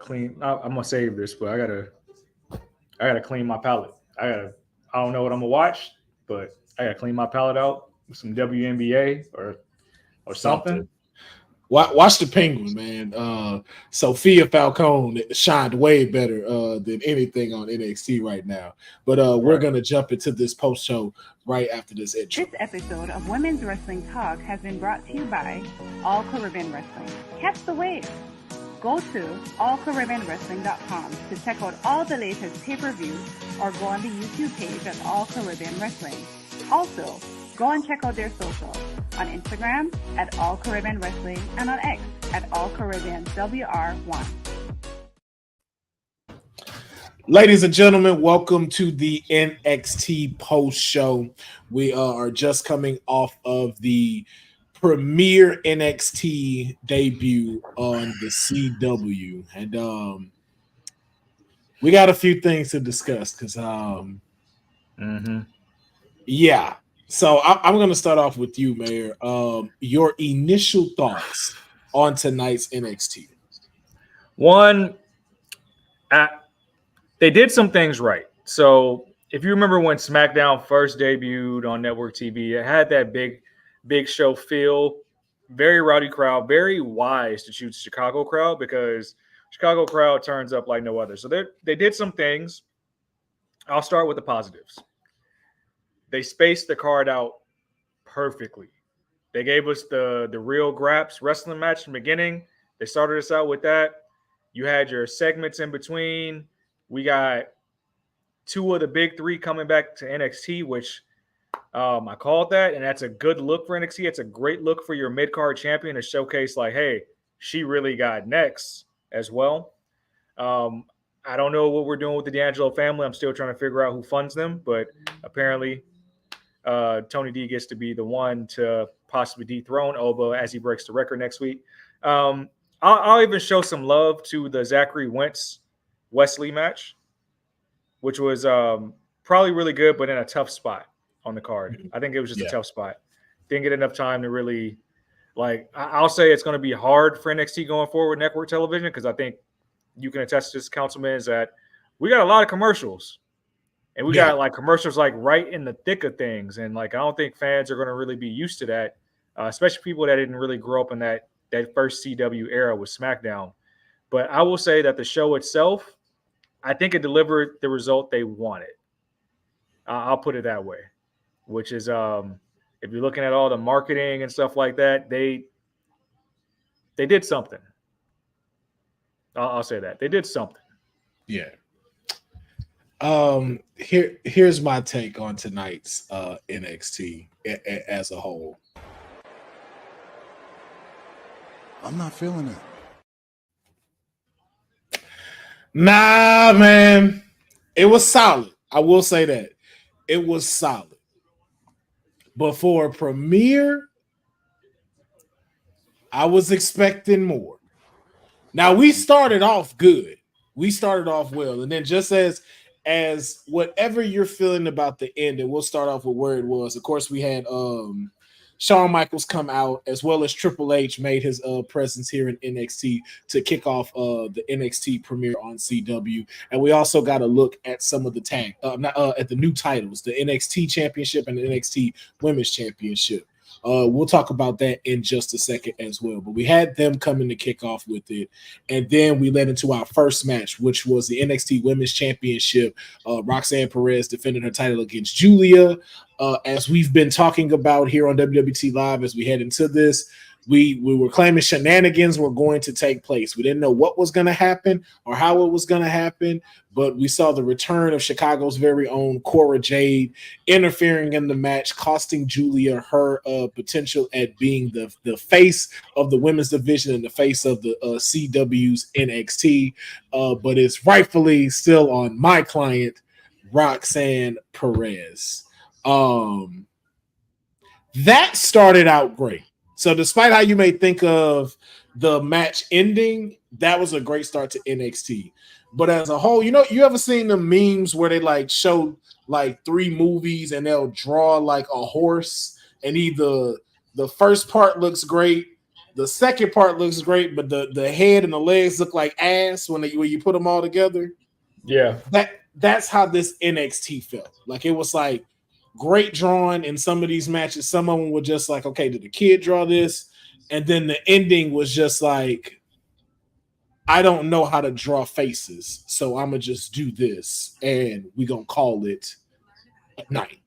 clean. I'm gonna save this, but I gotta clean my palate. I don't know what I'm gonna watch, but I gotta clean my palate out with some WNBA or something. Something. Watch the Penguin, man. Sophia Falcone shined way better than anything on NXT right now. But we're Right. going to jump into this post show right after this intro. This episode of Women's Wrestling Talk has been brought to you by All Caribbean Wrestling. Catch the wave. Go to allcaribbeanwrestling.com to check out all the latest pay-per-views or go on the YouTube page at All Caribbean Wrestling. Also, go and check out their socials on Instagram at All Caribbean Wrestling and on X at All Caribbean WR1. Ladies and gentlemen, welcome to the NXT post show. We are just coming off of the premiere NXT debut on the CW, and we got a few things to discuss because yeah. So I'm going to start off with you, Mayor. Your initial thoughts on tonight's NXT. One, they did some things right. So if you remember when SmackDown first debuted on network TV, it had that big show feel, very rowdy crowd, very wise to choose the Chicago crowd because Chicago crowd turns up like no other. So they did some things. I'll start with the positives. They spaced the card out perfectly. They gave us the real Graps wrestling match from the beginning. They started us out with that. You had your segments in between. We got two of the big three coming back to NXT, which I called that, and that's a good look for NXT. It's a great look for your mid-card champion to showcase, like, hey, she really got next as well. I don't know what we're doing with the D'Angelo family. I'm still trying to figure out who funds them, but apparently Tony D gets to be the one to possibly dethrone Oba as he breaks the record next week. I'll even show some love to the Zachary Wentz Wesley match, which was probably really good, but in a tough spot on the card. I think it was just a tough spot. Didn't get enough time to really, I'll say it's going to be hard for NXT going forward with network television because I think you can attest to this, Councilman, is that we got a lot of commercials. And we got commercials right in the thick of things. And I don't think fans are going to really be used to that, especially people that didn't really grow up in that first CW era with SmackDown. But I will say that the show itself, I think it delivered the result they wanted. I'll put it that way, which is if you're looking at all the marketing and stuff like that, they did something. I'll say that. They did something. Yeah. Here's my take on tonight's NXT as a whole. I'm not feeling it. Nah, man. It was solid. I will say that. It was solid. But for a premiere, I was expecting more. Now, we started off good. We started off well. And then just as whatever you're feeling about the end, and we'll start off with where it was. Of course, we had Shawn Michaels come out, as well as Triple H made his presence here in NXT to kick off the NXT premiere on CW. And we also got a look at some of the at the new titles, the NXT Championship and the NXT Women's Championship. We'll talk about that in just a second as well. But we had them coming to kick off with it. And then we led into our first match, which was the NXT Women's Championship. Roxanne Perez defended her title against Julia. As we've been talking about here on WWT Live as we head into this, we were claiming shenanigans were going to take place. We didn't know what was going to happen or how it was going to happen, but we saw the return of Chicago's very own Cora Jade interfering in the match, costing Julia her potential at being the face of the women's division and the face of the CW's NXT. But it's rightfully still on my client, Roxanne Perez. That started out great. So despite how you may think of the match ending, that was a great start to NXT. But as a whole, you ever seen the memes where they show 3 movies and they'll draw a horse and either the first part looks great, The second part looks great, but the head and the legs look like ass when you put them all together. Yeah. That's how this NXT felt. Like it was like great drawing in some of these matches. Some of them were just like, okay, did the kid draw this? And then the ending was just like, I don't know how to draw faces, so I'm gonna just do this, and we gonna call it a night.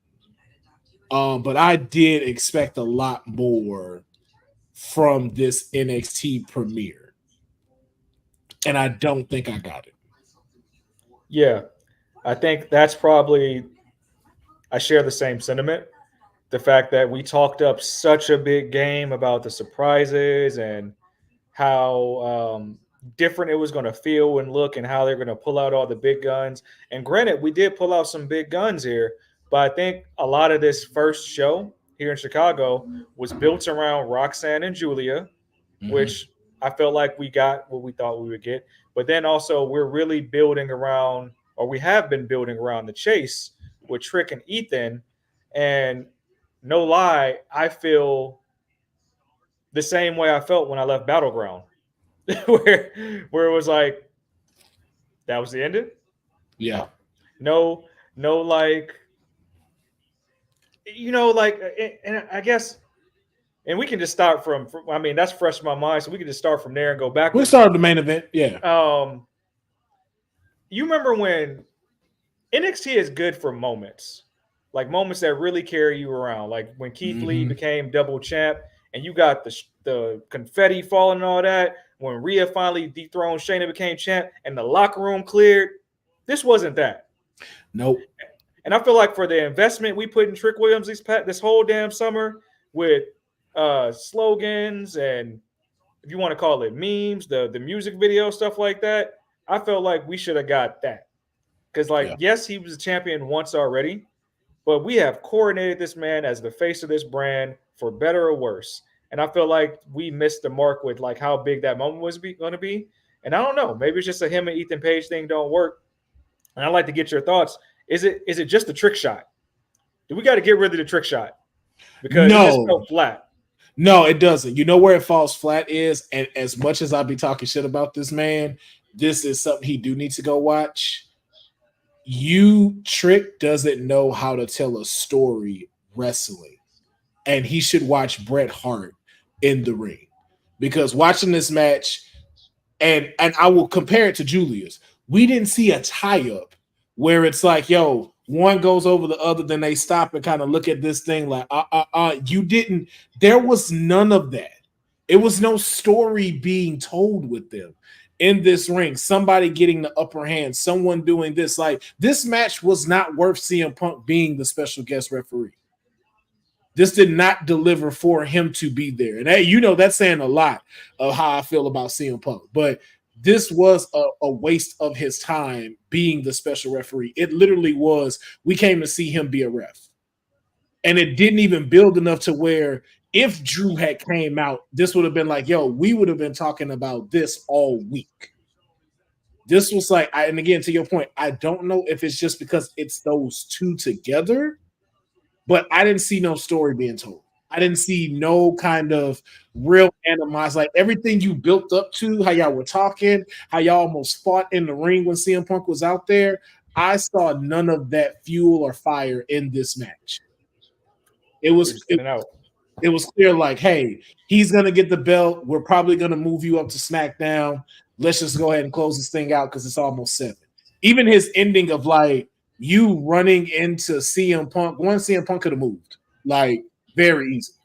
But I did expect a lot more from this NXT premiere, and I don't think I got it. Yeah. I think that's probably, I share the same sentiment. The fact that we talked up such a big game about the surprises and how different it was going to feel and look and how they're going to pull out all the big guns. And granted, we did pull out some big guns here, but I think a lot of this first show here in Chicago was built around Roxanne and Julia, which I felt like we got what we thought we would get. But then also we're really building around, or we have been building around the chase with Trick and Ethan. And no lie, I feel the same way I felt when I left Battleground, where it was like, that was the ending. Yeah. No, like, like, and I guess, and we can just start from I mean, that's fresh in my mind, so we can just start from there and go back. We started the main event, yeah. You remember when NXT is good for moments, like moments that really carry you around, like when Keith Lee became double champ, and you got the confetti falling and all that. When Rhea finally dethroned Shayna, became champ, and the locker room cleared. This wasn't that. Nope. And I feel like for the investment we put in Trick Williams this whole damn summer with slogans and, if you want to call it, memes, the music video, stuff like that, I felt like we should have got that. Because, yes, he was a champion once already, but we have coordinated this man as the face of this brand for better or worse. And I feel like we missed the mark with like how big that moment was going to be. And I don't know, maybe it's just a him and Ethan Page thing don't work. And I'd like to get your thoughts. Is it just the trick shot? Do we got to get rid of the trick shot? Because it just felt flat. No, it doesn't. You know where it falls flat is, and as much as I'll be talking shit about this man, this is something he do need to go watch. Trick doesn't know how to tell a story wrestling, and he should watch Bret Hart in the ring, because watching this match, and I will compare it to Julia's. We didn't see a tie-up where it's like, yo, one goes over the other, then they stop and kind of look at this thing like, you didn't. There was none of that. It was no story being told with them in this ring. Somebody getting the upper hand, someone doing this. Like, this match was not worth CM Punk being the special guest referee. This did not deliver for him to be there. And hey, that's saying a lot of how I feel about CM Punk. But this was a waste of his time being the special referee. It literally was. We came to see him be a ref. And it didn't even build enough to where if Drew had came out, this would have been like, yo, we would have been talking about this all week. This was like, and again, to your point, I don't know if it's just because it's those two together, but I didn't see no story being told. I didn't see no kind of real animosity. Like everything you built up to, how y'all were talking, how y'all almost fought in the ring when CM Punk was out there. I saw none of that fuel or fire in this match. It was clear like, hey, he's going to get the belt. We're probably going to move you up to SmackDown. Let's just go ahead and close this thing out because it's almost 7. Even his ending of like you running into CM Punk, CM Punk could have moved like very easily.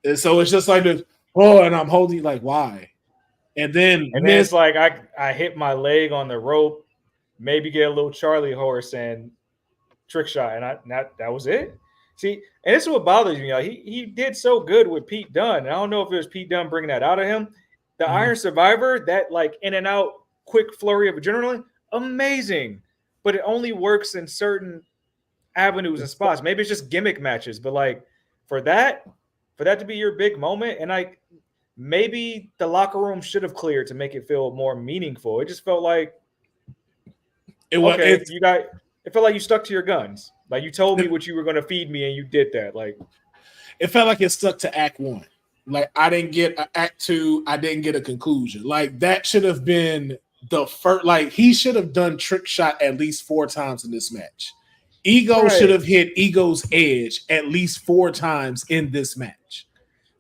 And so it's just like this, and I'm holding like, why? And then it's like I hit my leg on the rope, maybe get a little Charlie horse and trick shot, and that was it. See, and this is what bothers me. Like, he did so good with Pete Dunne. And I don't know if it was Pete Dunne bringing that out of him. The Iron Survivor, that like in and out quick flurry of adrenaline, amazing. But it only works in certain avenues and spots. Maybe it's just gimmick matches, but like for that to be your big moment, and like maybe the locker room should have cleared to make it feel more meaningful. It just felt like it felt like you stuck to your guns. Like you told me what you were going to feed me, and you did that. Like it felt like it stuck to Act 1. Like, I didn't get an act 2. I didn't get a conclusion. Like, that should have been the first. Like, he should have done trick shot at least 4 times in this match. Ego should have hit Ego's edge at least 4 times in this match.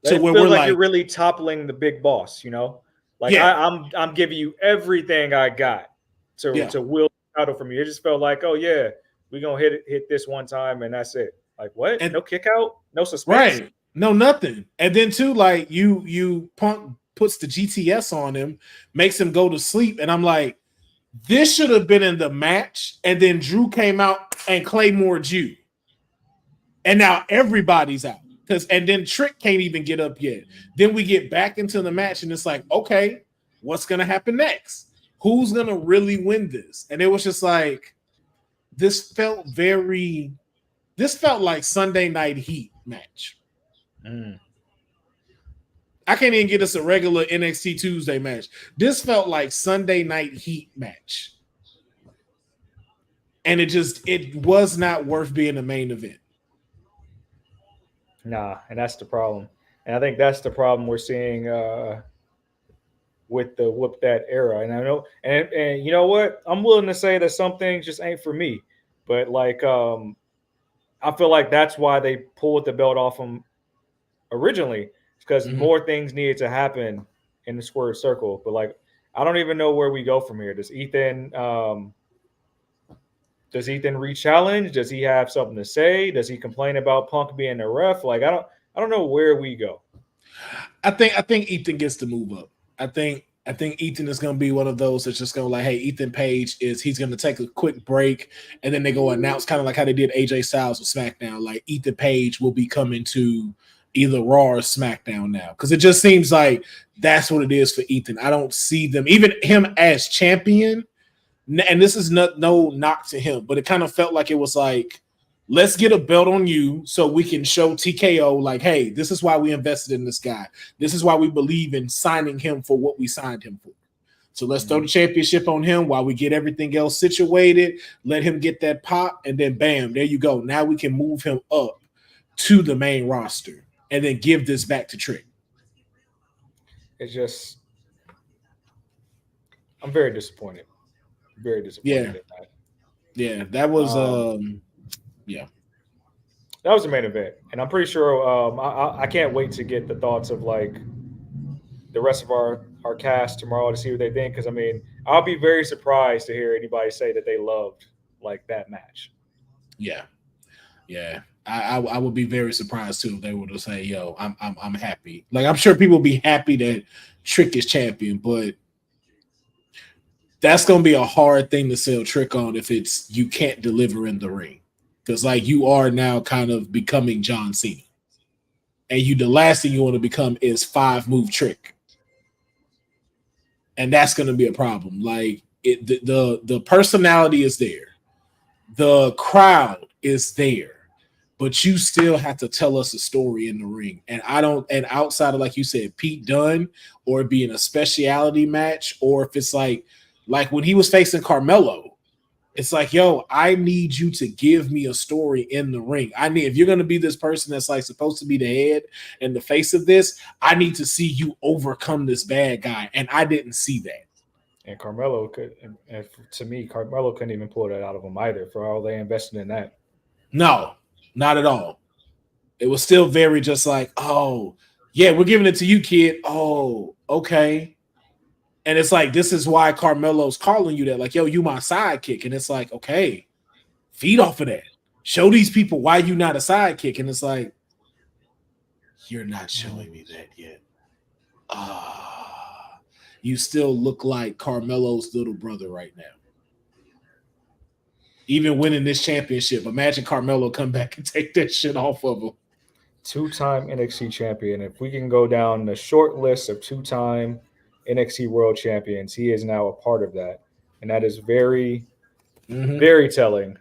So it feels like you're really toppling the big boss, you know? Like, I'm giving you everything I got to will the title from you. It just felt like, oh yeah, we're gonna hit this one time and that's it. Like, what? And no kick out, no suspense. Right. No, nothing. And then too, like, you Punk puts the GTS on him, makes him go to sleep, and I'm like, this should have been in the match, and then Drew came out and Claymore'd you. And now everybody's out. And then Trick can't even get up yet. Then we get back into the match, and it's like, okay, what's gonna happen next? Who's gonna really win this? And it was just like, this felt like Sunday Night Heat match. I can't even get us a regular NXT Tuesday match. This felt like Sunday Night Heat match. And it was not worth being a main event. Nah, and that's the problem. And I think that's the problem we're seeing with that era. And I know, and you know what? I'm willing to say that some things just ain't for me. But like, I feel like that's why they pulled the belt off him originally, because more things needed to happen in the squared circle. But like, I don't even know where we go from here. Does Ethan re-challenge? Does he have something to say? Does he complain about Punk being a ref? Like, I don't know where we go. I think Ethan gets to move up. I think Ethan is going to be one of those that's just going to like, hey, Ethan Page he's going to take a quick break, and then they go announce, kind of like how they did AJ Styles with SmackDown. Like, Ethan Page will be coming to either Raw or SmackDown now, because it just seems like that's what it is for Ethan. I don't see them, even him as champion. And this is no knock to him, but it kind of felt like it was like, let's get a belt on you so we can show TKO like, hey, this is why we invested in this guy. This is why we believe in signing him for what we signed him for. So let's throw the championship on him while we get everything else situated. Let him get that pop, and then bam, there you go. Now we can move him up to the main roster and then give this back to Trick. It's just, I'm very disappointed. Very disappointed. Yeah, that was that was the main event, and I'm pretty sure I can't wait to get the thoughts of like the rest of our cast tomorrow to see what they think, because I mean, I'll be very surprised to hear anybody say that they loved like that match. Yeah. I would be very surprised too if they were to say, yo, I'm happy. Like, I'm sure people will be happy that Trick is champion, but that's going to be a hard thing to sell Trick on if it's you can't deliver in the ring. Because, like, you are now kind of becoming John Cena. And the last thing you want to become is 5-move Trick. And that's going to be a problem. Like, the personality is there. The crowd is there. But you still have to tell us a story in the ring. And outside of, like you said, Pete Dunne, or it being a speciality match, or if it's like when he was facing Carmelo, it's like, yo, I need you to give me a story in the ring. If you're going to be this person that's like supposed to be the head and the face of this, I need to see you overcome this bad guy. And I didn't see that. And Carmelo to me, Carmelo couldn't even pull that out of him either for all they invested in that. No, not at all. It was still very just like, oh, yeah, we're giving it to you, kid. Oh, okay. And it's like, this is why Carmelo's calling you that. Like, yo, you my sidekick. And it's like, okay, feed off of that. Show these people why you not a sidekick. And it's like, you're not showing me that yet. You still look like Carmelo's little brother right now. Even winning this championship. Imagine Carmelo come back and take that shit off of him. 2-time NXT champion. If we can go down the short list of 2-time NXT World Champions, he is now a part of that, and that is very, very telling.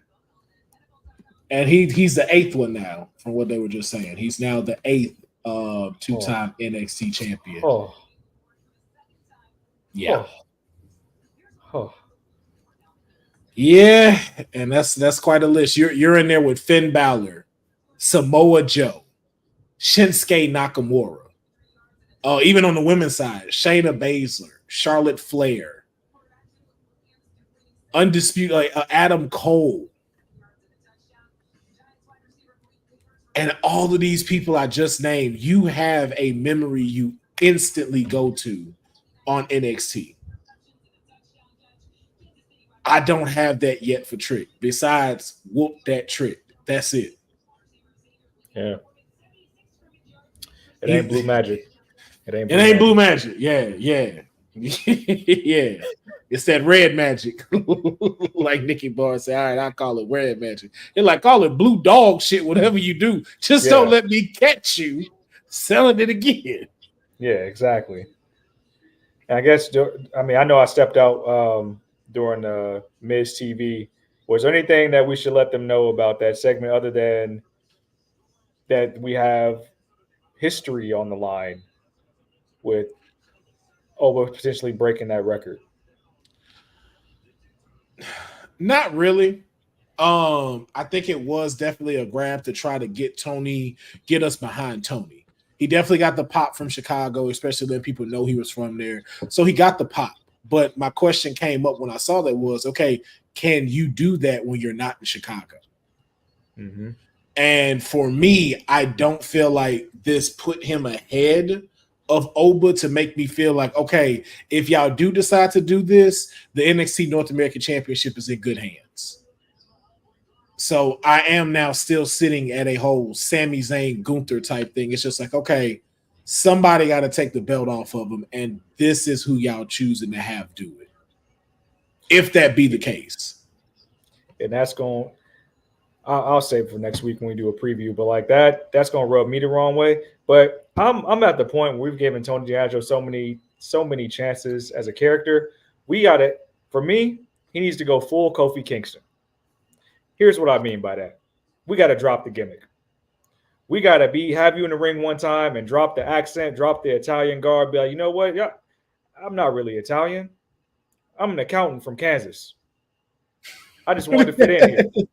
And he's the 8th one now, from what they were just saying. He's now the 8th 2-time NXT champion. Yeah. Yeah, and that's quite a list. You're in there with Finn Balor, Samoa Joe, Shinsuke Nakamura, Even on the women's side, Shayna Baszler, Charlotte Flair, Undisputed, like Adam Cole. And all of these people I just named, you have a memory you instantly go to on NXT. I don't have that yet for Trick. Besides, whoop that Trick. That's it. Yeah. It ain't blue magic. It ain't blue magic. Yeah. Yeah. It's that red magic. Like Nikki Barr said, all right, I call it red magic. They're like, call it blue dog shit, whatever you do. Just don't let me catch you selling it again. Yeah, exactly. And I guess, I mean, I know I stepped out during Miz TV. Was there anything that we should let them know about that segment other than that we have history on the line with Oba potentially breaking that record? Not really. I think it was definitely a grab to try to get us behind Tony. He definitely got the pop from Chicago, especially when people know he was from there. So he got the pop. But my question came up when I saw that was, okay, can you do that when you're not in Chicago? Mm-hmm. And for me, I don't feel like this put him ahead of Oba to make me feel like, okay, if y'all do decide to do this, the NXT North American Championship is in good hands. So I am now still sitting at a whole Sami Zayn Gunther type thing. It's just like, okay, somebody got to take the belt off of him, and this is who y'all choosing to have do it. If that be the case. And that's going I'll save for next week when we do a preview, but like that's going to rub me the wrong way. But I'm at the point where we've given Tony D'Angelo so many chances as a character. We got it. For me, he needs to go full Kofi Kingston. Here's what I mean by that. We got to drop the gimmick. We got to have you in the ring one time and drop the accent, drop the Italian garb. Be like, you know what? Yeah, I'm not really Italian. I'm an accountant from Kansas. I just wanted to fit in here.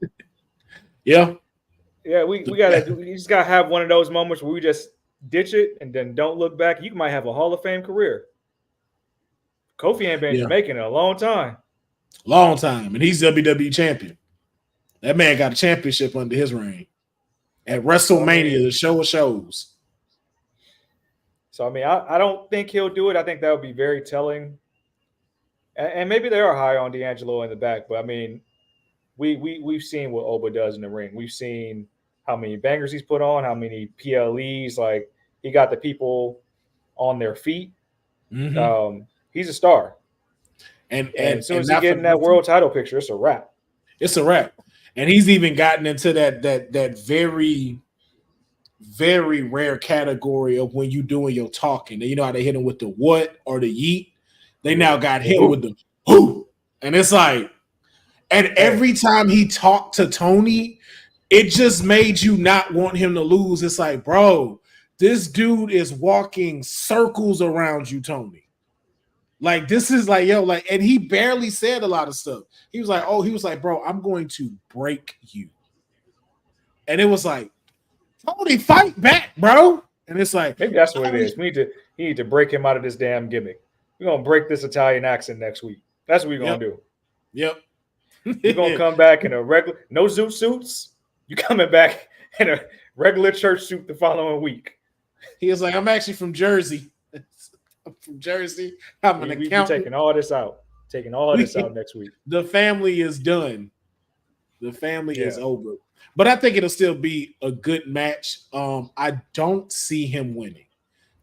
Yeah, we just gotta have one of those moments where we just ditch it and then don't look back. You might have a Hall of Fame career. Kofi ain't been Jamaican in a long time. And he's WWE champion. That man got a championship under his reign at WrestleMania, the show of shows. So I mean, I don't think he'll do it. I think that would be very telling. And maybe they are high on D'Angelo in the back, but I mean, we've seen what Oba does in the ring. We've seen how many bangers he's put on, how many PLEs. Like, he got the people on their feet. Mm-hmm. He's a star. And as soon as he gets in that world title picture, it's a wrap. It's a wrap. And he's even gotten into that very, very rare category of when you doing your talking. You know how they hit him with the what or the yeet? They now got him with the who. And it's like, and every time he talked to Tony, it just made you not want him to lose. It's like, bro, this dude is walking circles around you, Tony. Like, this is like, yo, like, and he barely said a lot of stuff. He was like, bro, I'm going to break you. And it was like, Tony, fight back, bro. And it's like, maybe that's what it is. We need to break him out of this damn gimmick. We're gonna break this Italian accent next week. That's what we're gonna do. Yep. You're gonna come back in a regular, no zoot suits. You coming back in a regular church suit the following week. He was like, I'm actually from Jersey. I'm from Jersey. I'm an accountant. We're taking all this out. Taking all this out next week. The family is done. The family is over. But I think it'll still be a good match. I don't see him winning.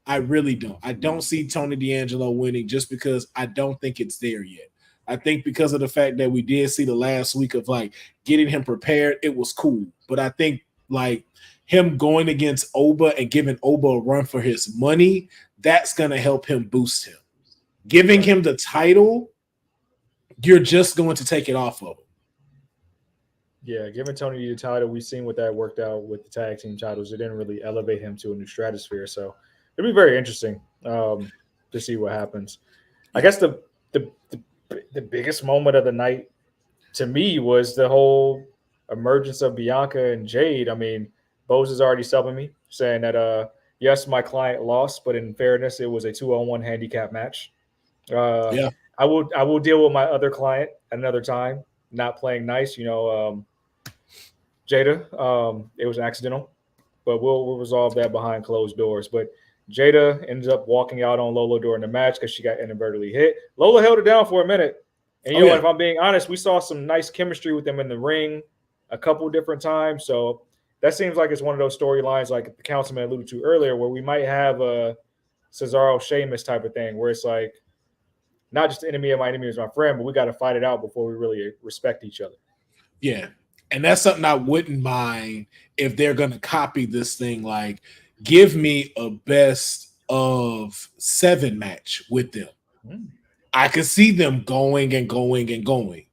I really don't. I don't see Tony D'Angelo winning just because I don't think it's there yet. I think because of the fact that we did see the last week of like getting him prepared, it was cool. But I think like him going against Oba and giving Oba a run for his money, that's going to help him boost him. Giving him the title, you're just going to take it off of him. Yeah, giving Tony the title, we've seen what that worked out with the tag team titles. It didn't really elevate him to a new stratosphere. So it'll be very interesting to see what happens. I guess the biggest moment of the night to me was the whole emergence of Bianca and Jade. I mean, Bose is already subbing me, saying that yes, my client lost, but in fairness, it was a 2-on-1 handicap match. Yeah. I will deal with my other client another time. Not playing nice, Jada. It was accidental, but we'll resolve that behind closed doors. But Jada ended up walking out on Lola during the match because she got inadvertently hit. Lola held it down for a minute, and Oh, yeah. if I'm being honest, we saw some nice chemistry with them in the ring a couple different times. So that seems like it's one of those storylines, like the councilman alluded to earlier, where we might have a Cesaro Sheamus type of thing, where it's like not just the enemy of my enemy is my friend, but we got to fight it out before we really respect each other. Yeah. And that's something I wouldn't mind if they're going to copy this thing. Like, give me a best of 7 match with them. I could see them going and going and going,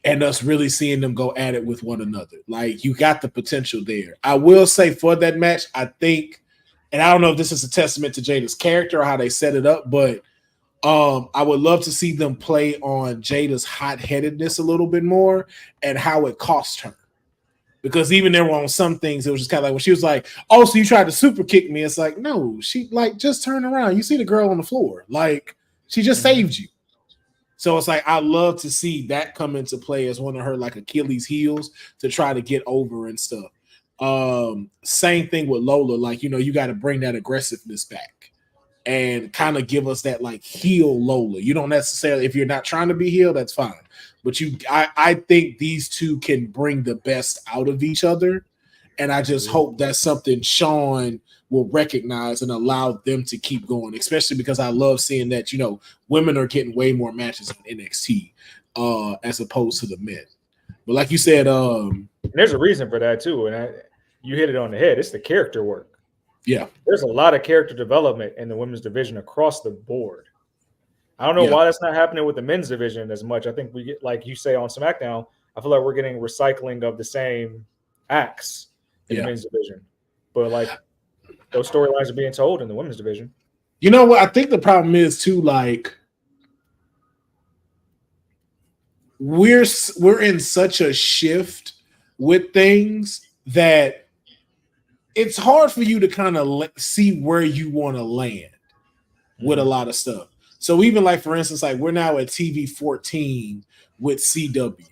and us really seeing them go at it with one another. Like, you got the potential there. I will say for that match, I think, and I don't know if this is a testament to Jada's character or how they set it up, but I would love to see them play on Jada's hot-headedness a little bit more and how it cost her. Because even there were on some things, it was just kind of like when she was like, "Oh, so you tried to super kick me?" It's like, no, she like just turn around. You see the girl on the floor, like she just saved you. So it's like I love to see that come into play as one of her like Achilles heels to try to get over and stuff. Same thing with Lola, like you got to bring that aggressiveness back and kind of give us that like heel Lola. You don't necessarily, if you're not trying to be heel, that's fine. But I think these two can bring the best out of each other. And I just hope that's something Sean will recognize and allow them to keep going, especially because I love seeing that, women are getting way more matches in NXT as opposed to the men. But like you said, there's a reason for that too. And you hit it on the head. It's the character work. Yeah. There's a lot of character development in the women's division across the board. I don't know why that's not happening with the men's division as much. I think we get, like you say on SmackDown, I feel like we're getting recycling of the same acts in the men's division. But like those storylines are being told in the women's division. You know what? I think the problem is too, like we're in such a shift with things that it's hard for you to kind of see where you want to land with a lot of stuff. So even like, for instance, like we're now at TV 14 with CW.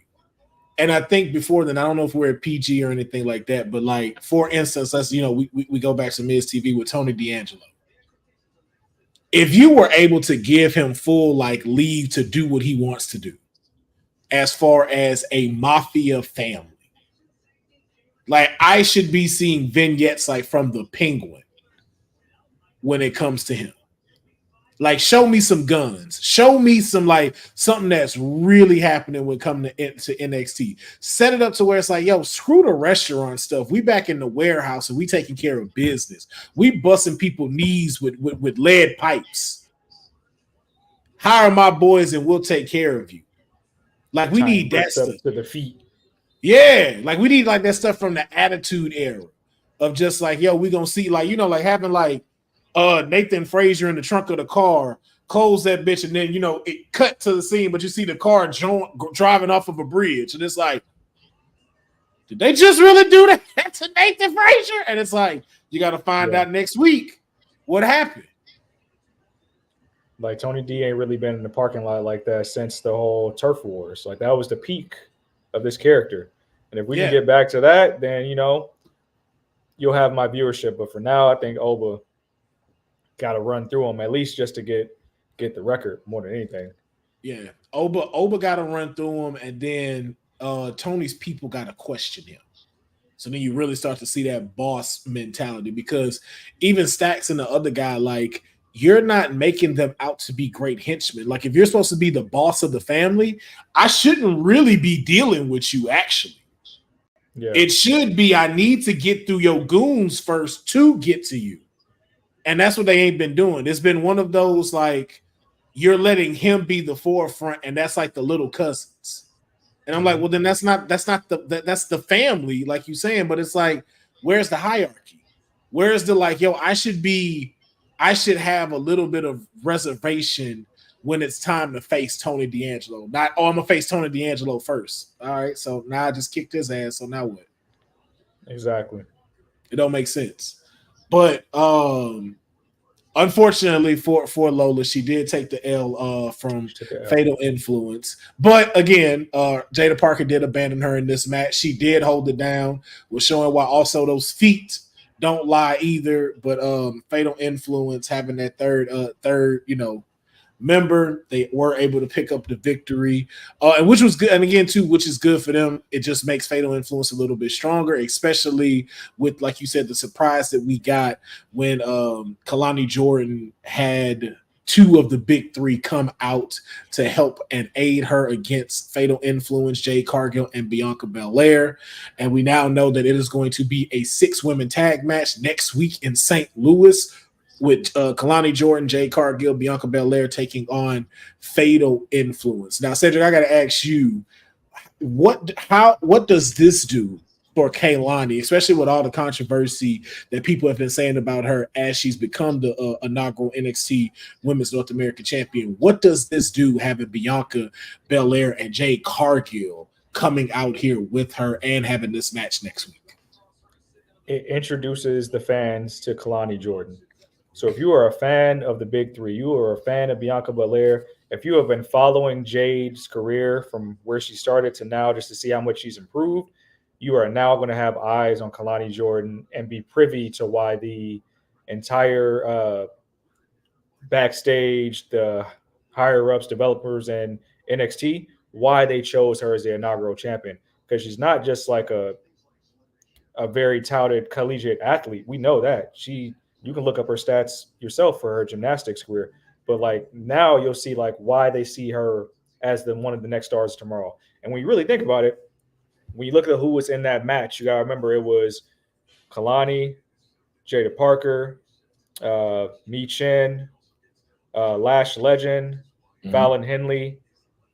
And I think before then, I don't know if we're at PG or anything like that, but like, for instance, let's, we go back to Miz TV with Tony D'Angelo. If you were able to give him full like leave to do what he wants to do, as far as a mafia family, like I should be seeing vignettes like from the Penguin when it comes to him. Like, show me some guns. Show me some like something that's really happening when coming to NXT. Set it up to where it's like, yo, screw the restaurant stuff. We back in the warehouse and we taking care of business. We busting people knees with lead pipes. Hire my boys and we'll take care of you. Like we need that stuff to the feet. Yeah, like we need like that stuff from the Attitude Era of just like, yo, we gonna see like like having like Nathan Frazier in the trunk of the car, close that bitch, and then it cut to the scene, but you see the car driving off of a bridge, and it's like, did they just really do that to Nathan Frazier? And it's like, you got to find out next week what happened. Like Tony D ain't really been in the parking lot like that since the whole turf wars. Like that was the peak of this character, and if we can get back to that, then you'll have my viewership. But for now, I think Oba got to run through them at least just to get the record more than anything. Yeah, Oba got to run through them, and then Tony's people got to question him. So then you really start to see that boss mentality, because even Stacks and the other guy, like, you're not making them out to be great henchmen. Like, if you're supposed to be the boss of the family, I shouldn't really be dealing with you, actually. Yeah. It should be, I need to get through your goons first to get to you. And that's what they ain't been doing. It's been one of those, like, you're letting him be the forefront, and that's like the little cousins. And I'm like, well, then that's the family, like you saying, but it's like, where's the hierarchy? Where's the like, yo, I should have a little bit of reservation when it's time to face Tony D'Angelo. Not, I'm gonna face Tony D'Angelo first. All right, so now I just kicked his ass, so now what? Exactly. It don't make sense. But unfortunately for Lola, she did take the L from Fatal Influence. But again, Jada Parker did abandon her in this match. She did hold it down, was showing why also those feet don't lie either. But Fatal Influence having that third, member, they were able to pick up the victory, and which was good. And again, too, which is good for them. It just makes Fatal Influence a little bit stronger, especially with, like you said, the surprise that we got when Kalani Jordan had two of the big three come out to help and aid her against Fatal Influence, Jade Cargill and Bianca Belair. And we now know that it is going to be a 6-women tag match next week in St. Louis, with Kalani Jordan, Jade Cargill, Bianca Belair taking on Fatal Influence. Now, Cedric, I got to ask you, what does this do for Kalani, especially with all the controversy that people have been saying about her as she's become the inaugural NXT Women's North American Champion? What does this do having Bianca Belair and Jade Cargill coming out here with her and having this match next week? It introduces the fans to Kalani Jordan. So if you are a fan of the big three, you are a fan of Bianca Belair, if you have been following Jade's career from where she started to now just to see how much she's improved, you are now going to have eyes on Kalani Jordan and be privy to why the entire backstage, the higher-ups, developers, and NXT, why they chose her as the inaugural champion. Because she's not just like a very touted collegiate athlete. We know that. You can look up her stats yourself for her gymnastics career, but like now you'll see like why they see her as one of the next stars tomorrow. And when you really think about it, when you look at who was in that match, you got to remember it was Kalani, Jada Parker, Mi Chen, Lash Legend, Fallon Henley,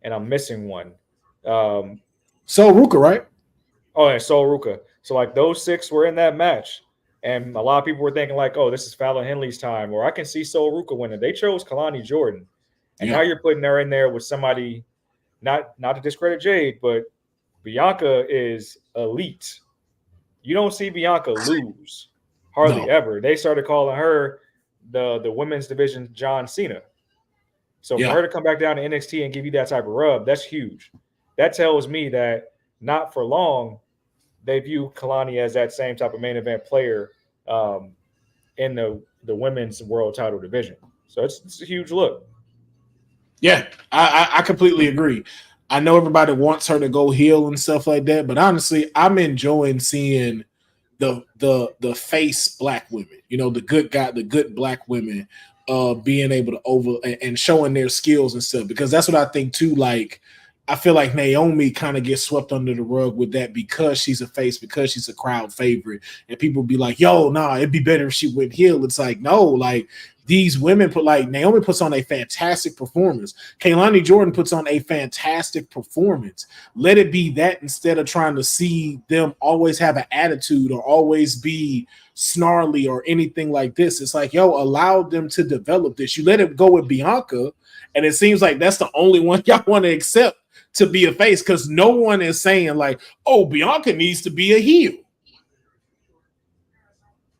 and I'm missing one. Sol Ruka, right? Oh, and Sol Ruka. So like those 6 were in that match. And a lot of people were thinking like, oh, this is Fallon Henley's time, or I can see Sol Ruka winning. They chose Kalani Jordan. And now you're putting her in there with somebody, not to discredit Jade, but Bianca is elite. You don't see Bianca lose hardly ever. They started calling her the women's division John Cena. So for her to come back down to NXT and give you that type of rub, that's huge. That tells me that not for long, they view Kalani as that same type of main event player in the women's world title division. So it's a huge look. Yeah, I completely agree. I know everybody wants her to go heel and stuff like that, but honestly, I'm enjoying seeing the face black women, the good black women being able to and showing their skills and stuff, because that's what I think too. Like, I feel like Naomi kind of gets swept under the rug with that because she's a face, because she's a crowd favorite, and people be like, yo, nah, it'd be better if she went heel. It's like, no, like these women Naomi puts on a fantastic performance. Kalani Jordan puts on a fantastic performance. Let it be that instead of trying to see them always have an attitude or always be snarly or anything like this. It's like, yo, allow them to develop this. You let it go with Bianca, and it seems like that's the only one y'all want to accept to be a face, because no one is saying like, oh, Bianca needs to be a heel.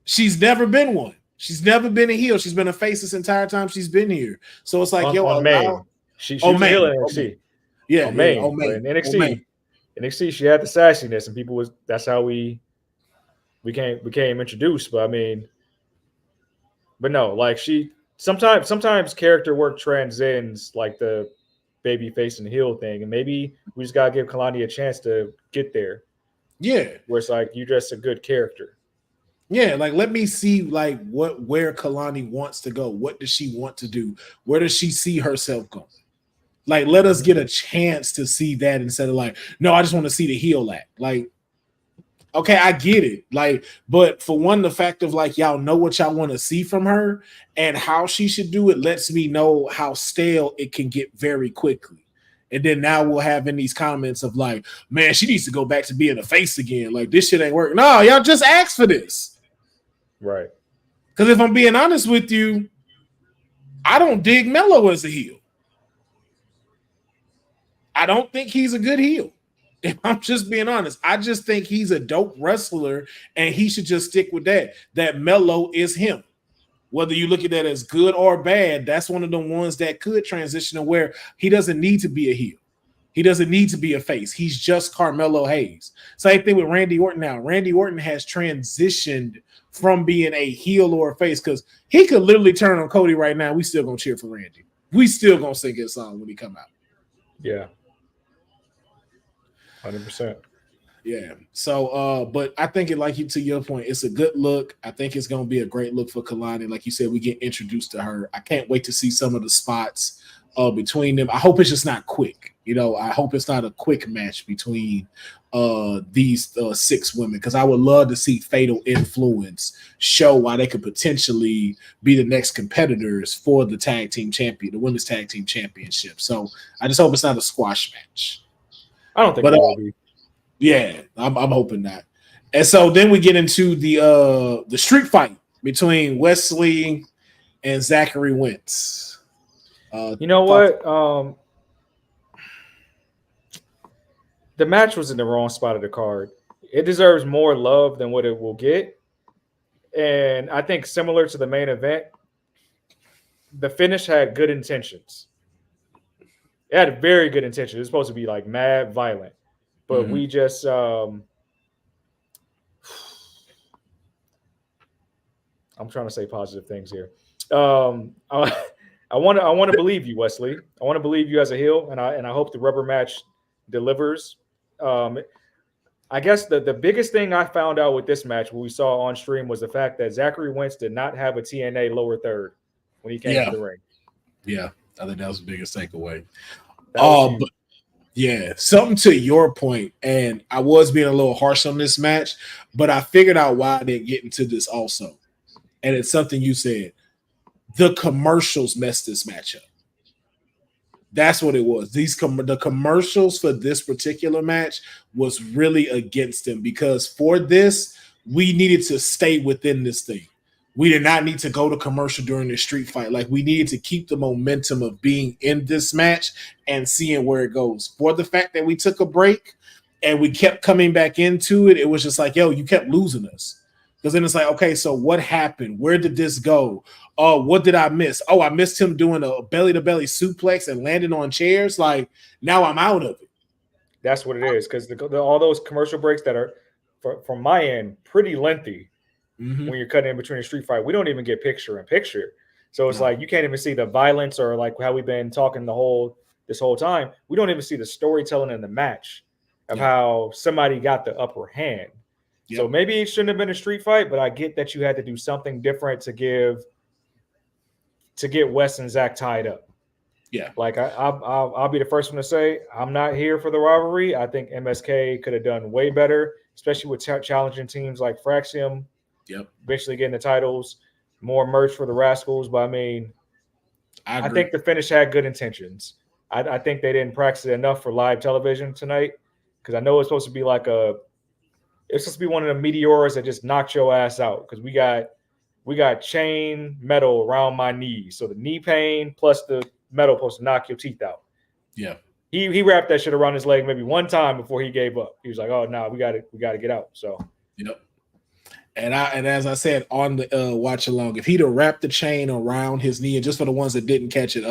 She's never been one. She's never been a heel. She's been a face this entire time she's been here. So it's like, on Maine. She was a heel in NXT. Yeah, on Maine. In NXT, she had the sassiness, and people that's how we became introduced. But I mean, but no, like sometimes character work transcends like the baby face and heel thing, and maybe we just gotta give Kalani a chance to get there. Yeah, where it's like you're just a good character. Yeah, like let me see like where Kalani wants to go. What does she want to do? Where does she see herself going? Like, let us get a chance to see that instead of like, no, I just want to see the heel act. Like, okay, I get it. Like, but for one, the fact of like y'all know what y'all want to see from her and how she should do it lets me know how stale it can get very quickly. And then now we'll have in these comments of like, man, she needs to go back to being a face again. Like, this shit ain't working. No, y'all just asked for this. Right. Because if I'm being honest with you, I don't dig Mello as a heel. I don't think he's a good heel. If I'm just being honest, I just think he's a dope wrestler and he should just stick with that. That Melo is him. Whether you look at that as good or bad, that's one of the ones that could transition to where he doesn't need to be a heel. He doesn't need to be a face. He's just Carmelo Hayes. Same thing with Randy Orton now. Randy Orton has transitioned from being a heel or a face because he could literally turn on Cody right now. We still going to cheer for Randy. We still going to sing his song when he come out. Yeah. 100%. Yeah. So, but I think it, like you, to your point, it's a good look. I think it's going to be a great look for Kalani. Like you said, we get introduced to her. I can't wait to see some of the spots between them. I hope it's just not quick. You know, I hope it's not a quick match between these 6 women, because I would love to see Fatal Influence show why they could potentially be the next competitors for the tag team champion, the women's tag team championship. So I just hope it's not a squash match. I don't think it will be. Yeah, I'm hoping not. And so then we get into the street fight between Wesley and Zachary Wentz. You know what? The match was in the wrong spot of the card. It deserves more love than what it will get. And I think similar to the main event, the finish had good intentions. It had very good intentions. It was supposed to be like mad violent. But we just I'm trying to say positive things here. I want to believe you, Wesley. I want to believe you as a heel, and I hope the rubber match delivers. I guess the biggest thing I found out with this match, what we saw on stream, was the fact that Zachary Wentz did not have a TNA lower third when he came to the ring. Yeah, I think that was the biggest takeaway. But yeah, something to your point, and I was being a little harsh on this match, but I figured out why I didn't get into this also. And it's something you said. The commercials messed this match up. That's what it was. The commercials for this particular match was really against them, because for this, we needed to stay within this thing. We did not need to go to commercial during the street fight. Like, we needed to keep the momentum of being in this match and seeing where it goes. For the fact that we took a break and we kept coming back into it, it was just like, yo, you kept losing us. Because then it's like, okay, so what happened? Where did this go? Oh, what did I miss? Oh, I missed him doing a belly-to-belly suplex and landing on chairs. Like, now I'm out of it. That's what it is, because all those commercial breaks that are, from my end, pretty lengthy. When you're cutting in between a street fight, we don't even get picture-in-picture. So it's like you can't even see the violence, or like how we've been talking this whole time. We don't even see the storytelling in the match of how somebody got the upper hand. Yep. So maybe it shouldn't have been a street fight, but I get that you had to do something different to get Wes and Zach tied up. Yeah, like I'll be the first one to say I'm not here for the rivalry. I think MSK could have done way better, especially with challenging teams like Fraxium. Yep. Eventually getting the titles, more merch for the Rascals. But I mean, I think the finish had good intentions. I think they didn't practice it enough for live television tonight, because I know it's supposed to be like it's supposed to be one of the meteors that just knocked your ass out, because we got chain metal around my knees. So the knee pain plus the metal supposed to knock your teeth out. Yeah. He wrapped that shit around his leg maybe one time before he gave up. He was like, "Oh no, we got to get out." So yep. And as I said on the watch along, if he'd have wrapped the chain around his knee, and just for the ones that didn't catch it,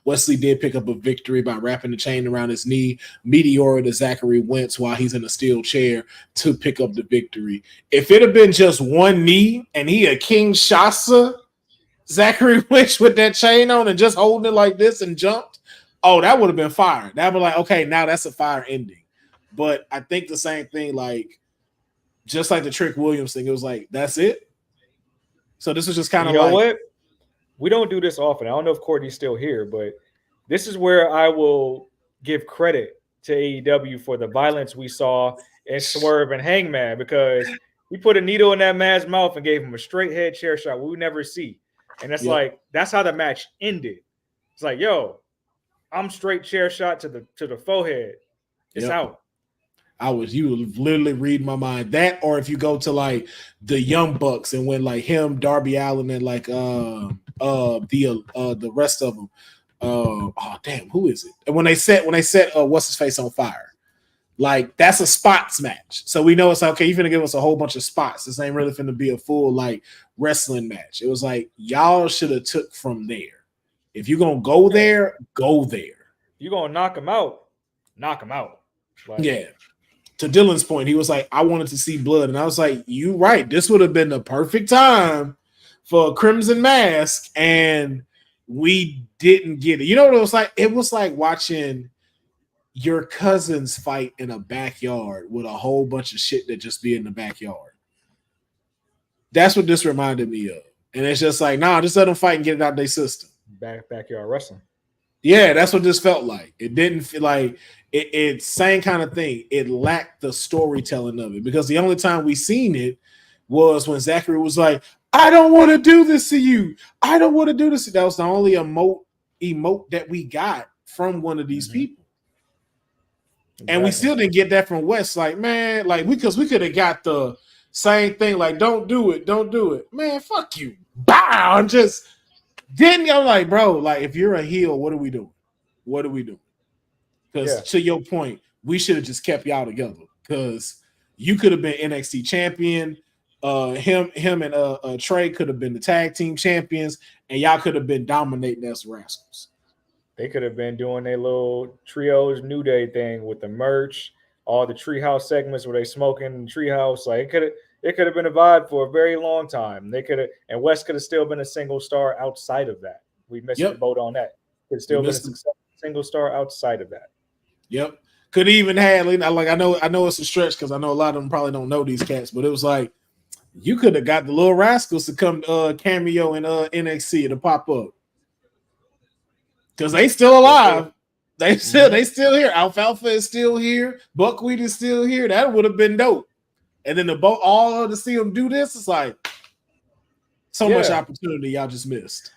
Wesley did pick up a victory by wrapping the chain around his knee, Meteor to Zachary Wentz while he's in a steel chair to pick up the victory. If it had been just one knee and he a King Shasa, Zachary Wentz with that chain on and just holding it like this and jumped, oh, that would have been fire. That would be like, okay, now that's a fire ending. But I think the same thing, like, just like the Trick Williams thing, it was like, that's it. So this was just kind of like, what? We don't do this often. I don't know if Courtney's still here, but this is where I will give credit to AEW for the violence we saw in Swerve and Hangman, because we put a needle in that man's mouth and gave him a straight head chair shot we would never see. And that's like, that's how the match ended. It's like, yo, I'm straight chair shot to the forehead. It's out. You literally read my mind. That, or if you go to like the Young Bucks and when like him, Darby Allin, and like the rest of them. Oh damn, who is it? And when they set what's his face on fire, Like, that's a spots match. So we know it's like, okay, you're finna give us a whole bunch of spots. This ain't really finna be a full like wrestling match. It was like, y'all should have took from there. If you're gonna go there, go there. You're gonna knock him out. Knock him out. Like, Yeah. To Dylan's point, he was like, I wanted to see blood. And I was like, you right. This would have been the perfect time for a Crimson Mask, and we didn't get it. You know what it was like? It was like watching your cousins fight in a backyard with a whole bunch of shit that just be in the backyard. That's what this reminded me of. And it's just like, nah, just let them fight and get it out of their system. Backyard wrestling. Yeah, that's what this felt like. It didn't feel like it's same kind of thing. It lacked the storytelling of it, because the only time we seen it was when Zachary was like, I don't want to do this to you. I don't want to do this. That was the only emote that we got from one of these people. Exactly. And we still didn't get that from Wes. Like, man, like because we could have got the same thing. Like, don't do it. Don't do it. Man, fuck you. Bow. And just didn't. I'm like, bro, like, if you're a heel, what are we doing? What are we doing? Because to your point, we should have just kept y'all together. Because you could have been NXT champion. Him and Trey could have been the tag team champions, and y'all could have been dominating as Rascals. They could have been doing their little trios New Day thing with the merch, all the treehouse segments where they smoking in the treehouse. Like, it could have been a vibe for a very long time. They could have, and West could have still been a single star outside of that. We missed the boat on that. Could have still been a single star outside of that. Yep. Could even have, like, I know it's a stretch because I know a lot of them probably don't know these cats, but it was like, you could have got the Little Rascals to come cameo in NXT to pop up. Because they still alive. They still here. Alfalfa is still here. Buckwheat is still here. That would have been dope. And then all to see them do this, it's like so much opportunity y'all just missed.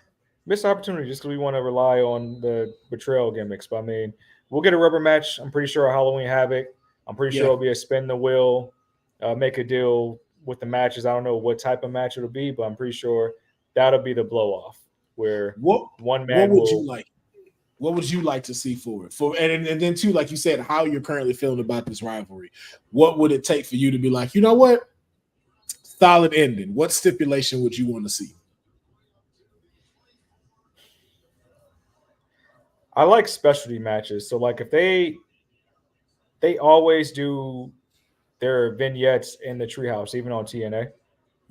Missed opportunity just because we want to rely on the betrayal gimmicks. But I mean, we'll get a rubber match. I'm pretty sure a Halloween Havoc. I'm pretty sure it'll be a spin the wheel, make a deal with the matches. I don't know what type of match it'll be, but I'm pretty sure that'll be the blow off where one man what would you like? What would you like to see for it? And then too, like you said, how you're currently feeling about this rivalry. What would it take for you to be like, you know what? Solid ending. What stipulation would you want to see? I like specialty matches. So like if they always do their vignettes in the treehouse, even on TNA.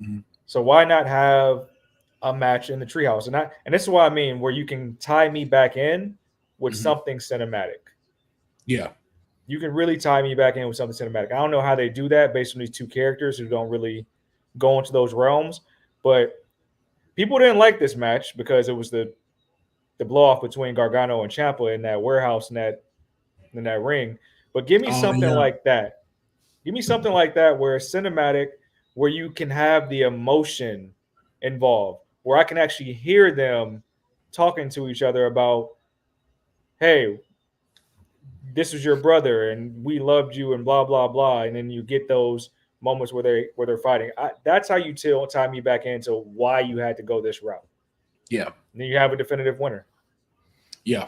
Mm-hmm. So why not have a match in the treehouse? And this is what I mean, where you can tie me back in with something cinematic. Yeah. You can really tie me back in with something cinematic. I don't know how they do that based on these two characters who don't really go into those realms, but people didn't like this match because it was the blow off between Gargano and Ciampa in that warehouse in that ring. But give me something like that. Give me something like that where it's cinematic, where you can have the emotion involved, where I can actually hear them talking to each other about, hey, this was your brother and we loved you and blah, blah, blah. And then you get those moments where they're fighting. That's how you tie me back into why you had to go this route. Yeah. And then you have a definitive winner. Yeah.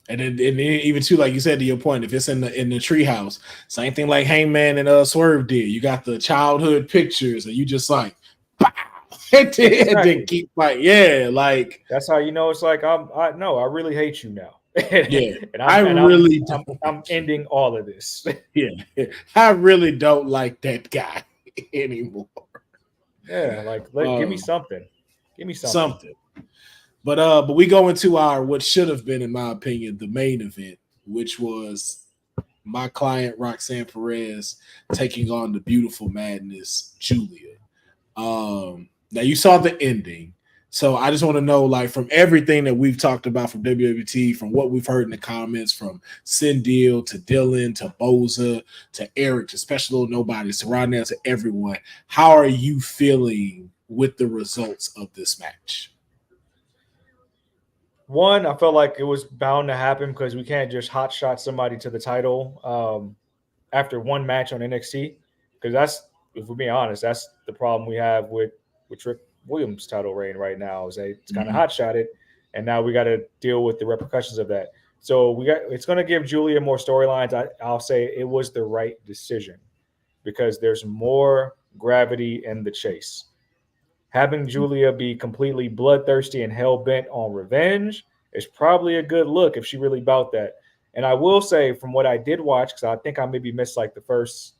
And then even too, like you said, to your point, if it's in the treehouse, same thing like Hangman and Swerve did. You got the childhood pictures, and you just like, pow, and then keep fighting. Yeah, like that's how you know it's like I really hate you now. Yeah, and I'm ending all of this. Yeah, I really don't like that guy anymore. Yeah, like give me something. Give me something. But we go into our what should have been, in my opinion, the main event, which was my client Roxanne Perez taking on the beautiful madness Julia. Now you saw the ending, so I just want to know, like, from everything that we've talked about from WWT, from what we've heard in the comments, from Cindil to Dylan to Boza to Eric to Special Little Nobodies to Rodnell to everyone, how are you feeling with the results of this match? One, I felt like it was bound to happen because we can't just hot shot somebody to the title after one match on NXT. Because that's, if we're being honest, that's the problem we have with Trick Williams' title reign right now. Is that it's kind of hot shotted, and now we got to deal with the repercussions of that. So it's going to give Julia more storylines. I'll say it was the right decision because there's more gravity in the chase. Having Julia be completely bloodthirsty and hell bent on revenge is probably a good look if she really about that. And I will say, from what I did watch, because I think I maybe missed like the first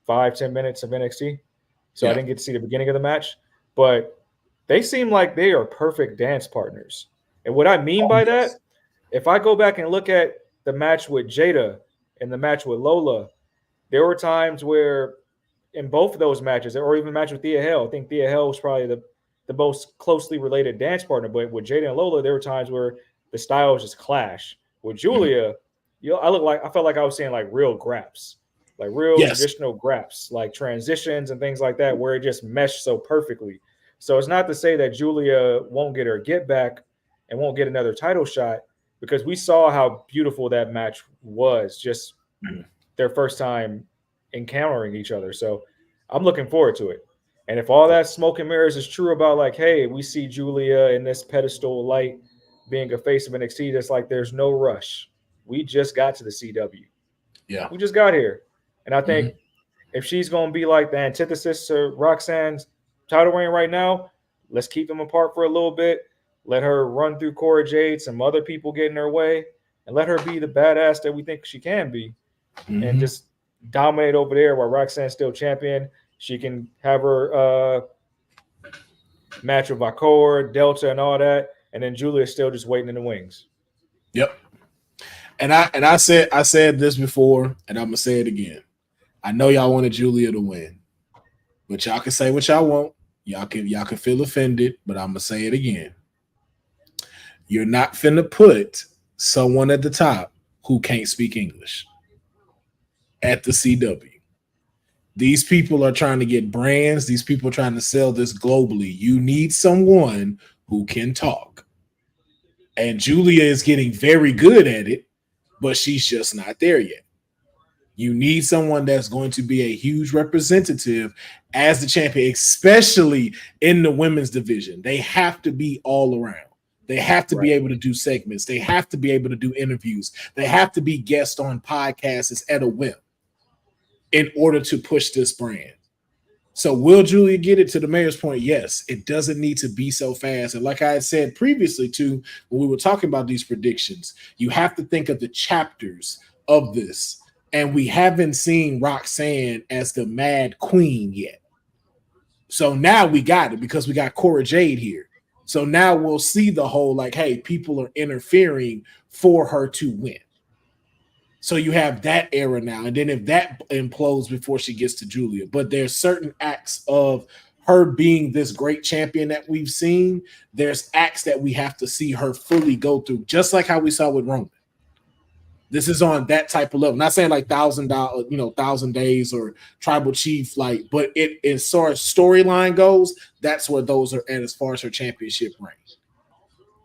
5-10 minutes of NXT, so I Yeah. didn't get to see the beginning of the match, but they seem like they are perfect dance partners. And what I mean Oh, by yes. that, if I go back and look at the match with Jada and the match with Lola, there were times where in both of those matches, or even the match with Thea Hale, I think Thea Hale was probably the most closely related dance partner. But with Jada and Lola, there were times where the styles just clash. With Julia, I felt like I was seeing like real graps, like real Yes. traditional graps, like transitions and things like that, where it just meshed so perfectly. So it's not to say that Julia won't get her get back and won't get another title shot, because we saw how beautiful that match was just their first time encountering each other. So I'm looking forward to it. And if all that smoke and mirrors is true about like, hey, we see Julia in this pedestal light being a face of NXT, that's like there's no rush. We just got to the CW. Yeah. We just got here. And I think Mhm. if she's going to be like the antithesis to Roxanne's title reign right now, let's keep them apart for a little bit. Let her run through Cora Jade, some other people get in her way, and let her be the badass that we think she can be, and Mhm. just dominate over there while Roxanne's still champion. She can have her match with Vakor, Delta, and all that, and then Julia's still just waiting in the wings. Yep. And I said this before, and I'm gonna say it again. I know y'all wanted Julia to win, but y'all can say what y'all want. Y'all can feel offended, but I'm gonna say it again. You're not finna put someone at the top who can't speak English at the CW. These people are trying to get brands. These people are trying to sell this globally. You need someone who can talk. And Julia is getting very good at it, but she's just not there yet. You need someone that's going to be a huge representative as the champion, especially in the women's division. They have to be all around. They have to be able to do segments. They have to be able to do interviews. They have to be guests on podcasts at a whim in order to push this brand. So will Julia get it? To the mayor's point? Yes. It doesn't need to be so fast. And like I had said previously too, when we were talking about these predictions, you have to think of the chapters of this. And we haven't seen Roxanne as the Mad Queen yet. So now we got it because we got Cora Jade here. So now we'll see the whole like, hey, people are interfering for her to win. So you have that era now. And then if that implodes before she gets to Julia, but there's certain acts of her being this great champion that we've seen. There's acts that we have to see her fully go through, just like how we saw with Roman. This is on that type of level. Not saying like $1,000, 1,000 days or tribal chief, like, but it as far as storyline goes, that's where those are at as far as her championship reign.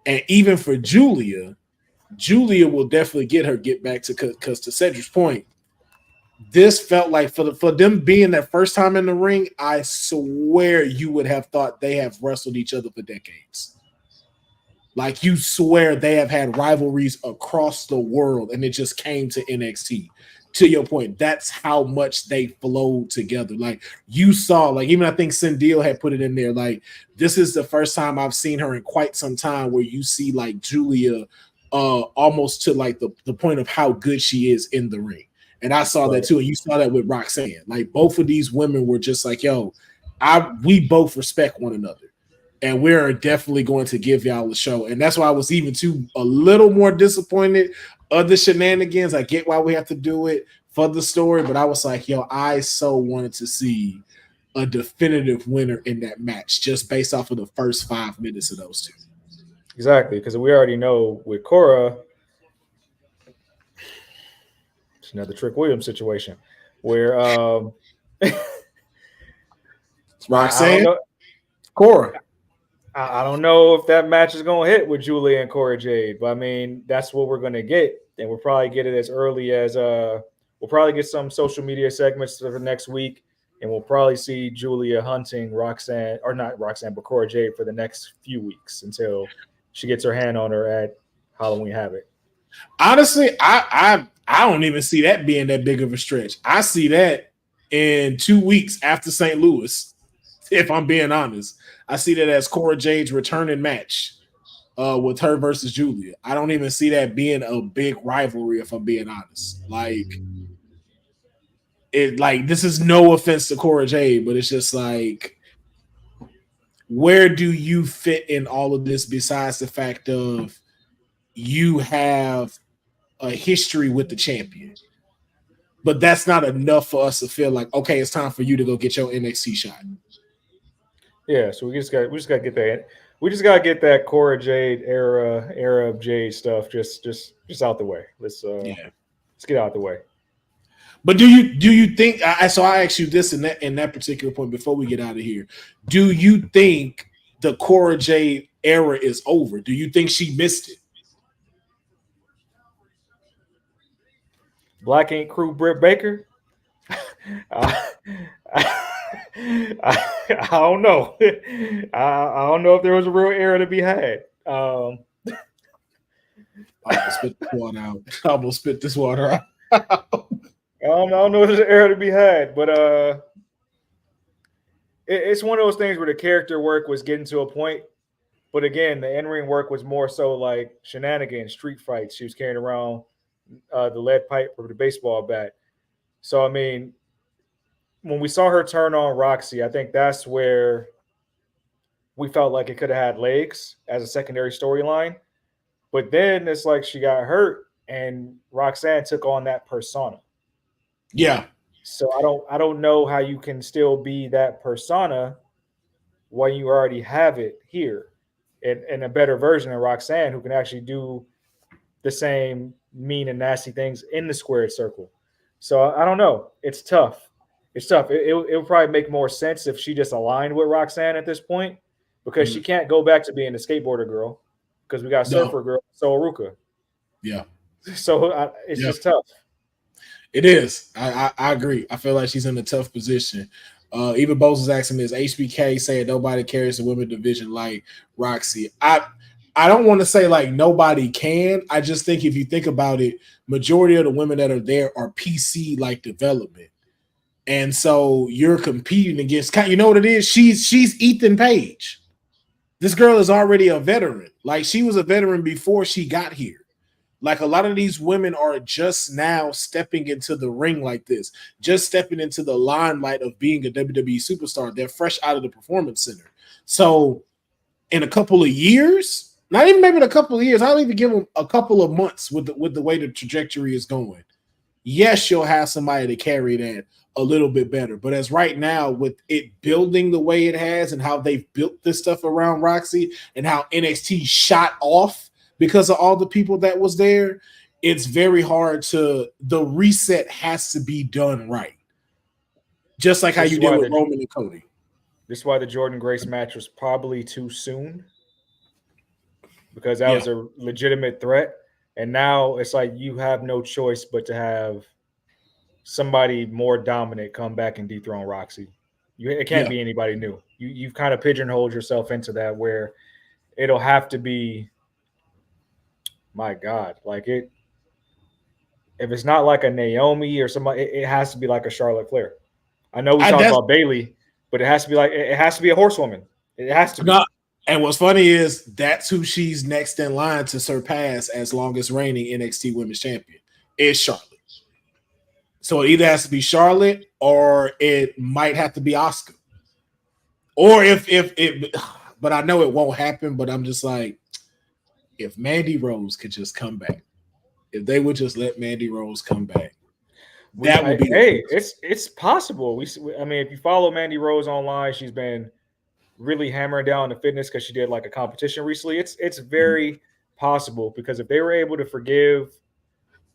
And even for Julia will definitely get back to, because to Cedric's point, this felt like for them being that first time in the ring, I swear you would have thought they have wrestled each other for decades. Like you swear they have had rivalries across the world, and it just came to NXT. To your point, that's how much they flowed together. Like you saw, like even I think Cindil had put it in there. Like this is the first time I've seen her in quite some time where you see like Julia almost to like the point of how good she is in the ring. And I saw that too. And you saw that with Roxanne. Like both of these women were just like, yo, we both respect one another. And we're definitely going to give y'all a show. And that's why I was even a little more disappointed of the shenanigans. I get why we have to do it for the story, but I was like, yo, I so wanted to see a definitive winner in that match just based off of the first 5 minutes of those two. Exactly, because we already know with Cora, it's another Trick Williams situation where Roxanne, I don't know. Cora. I don't know if that match is going to hit with Julia and Cora Jade, but I mean, that's what we're going to get. And we'll probably get it as early as we'll probably get some social media segments for the next week. And we'll probably see Julia hunting Roxanne, or not Roxanne, but Cora Jade for the next few weeks until she gets her hand on her at Halloween Havoc. Honestly, I don't even see that being that big of a stretch. I see that in 2 weeks after St. Louis. If I'm being honest, I see that as Cora Jade's returning match with her versus Julia. I don't even see that being a big rivalry. If I'm being honest, like this is no offense to Cora Jade, but it's just like, where do you fit in all of this besides the fact of you have a history with the champion? But that's not enough for us to feel like, okay, it's time for you to go get your NXT shot. Yeah, so we just got to get that. We just got to get that Cora Jade era of Jade stuff just out the way. Let's get out the way. But do you think? So I asked you this in that particular point before we get out of here. Do you think the Cora Jade era is over? Do you think she missed it? Black Ink Crew, Britt Baker. I don't know. I don't know if there was a real era to be had. I almost spit this water out. I almost spit this water out. I don't know if there's an era to be had, but it's one of those things where the character work was getting to a point, but again, the in-ring work was more so like shenanigans, street fights. She was carrying around the lead pipe or the baseball bat. So I mean, when we saw her turn on Roxy, I think that's where we felt like it could have had legs as a secondary storyline. But then it's like she got hurt and Roxanne took on that persona. Yeah. So I don't know how you can still be that persona when you already have it here in a better version of Roxanne who can actually do the same mean and nasty things in the squared circle. So I don't know. It's tough. It's tough. It would probably make more sense if she just aligned with Roxanne at this point because she can't go back to being the skateboarder girl because we got surfer girl, so Aruka. Yeah. So it's just tough. It is. I agree. I feel like she's in a tough position. Even Bose is asking this. HBK saying nobody carries the women's division like Roxy. I don't want to say like nobody can. I just think if you think about it, majority of the women that are there are PC like development. And so you're competing against, you know what it is? She's Ethan Page. This girl is already a veteran. Like she was a veteran before she got here. Like a lot of these women are just now stepping into the ring like this, just stepping into the limelight of being a WWE superstar. They're fresh out of the performance center. So in a couple of years, not even maybe in a couple of years, I'll even give them a couple of months with the way the trajectory is going. Yes, you'll have somebody to carry that a little bit better. But as right now, with it building the way it has and how they've built this stuff around Roxy and how NXT shot off because of all the people that was there, it's very hard the reset has to be done right. Just like how you did with Roman and Cody. This is why the Jordan Grace match was probably too soon because that was a legitimate threat. And now it's like you have no choice but to have somebody more dominant come back and dethrone Roxy. It can't be anybody new. You've kind of pigeonholed yourself into that where it'll have to be, my God, like it. If it's not like a Naomi or somebody, it has to be like a Charlotte Flair. I know we talked about Bayley, but it has to be a horsewoman. It has to be. And what's funny is that's who she's next in line to surpass as longest reigning NXT Women's Champion is Charlotte. So it either has to be Charlotte or it might have to be Asuka. Or if but I know it won't happen, but I'm just like, if Mandy Rose could just come back, if they would just let Mandy Rose come back, that would be. Hey, it's possible. I mean, if you follow Mandy Rose online, she's been really hammering down the fitness because she did like a competition recently. It's very possible because if they were able to forgive